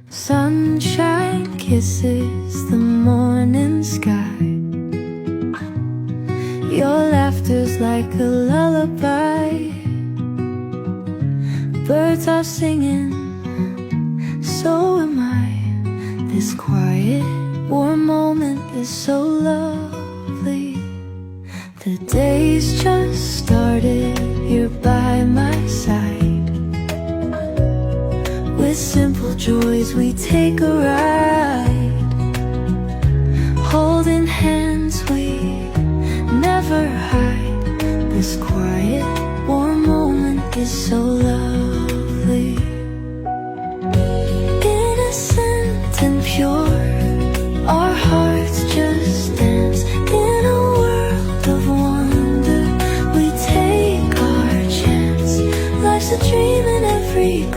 Sunshine kisses the morning sky. Your laughter's like a lullaby. Birds are singing, so am I. This quiet, warm moment is so lovely. The day's just started, you're by my side. With simple joys we take a ride. Holding hands we never hide. This quiet, warm moment is so lovely. Innocent and pure, our hearts just dance. In a world of wonder, we take our chance. Life's a dream in every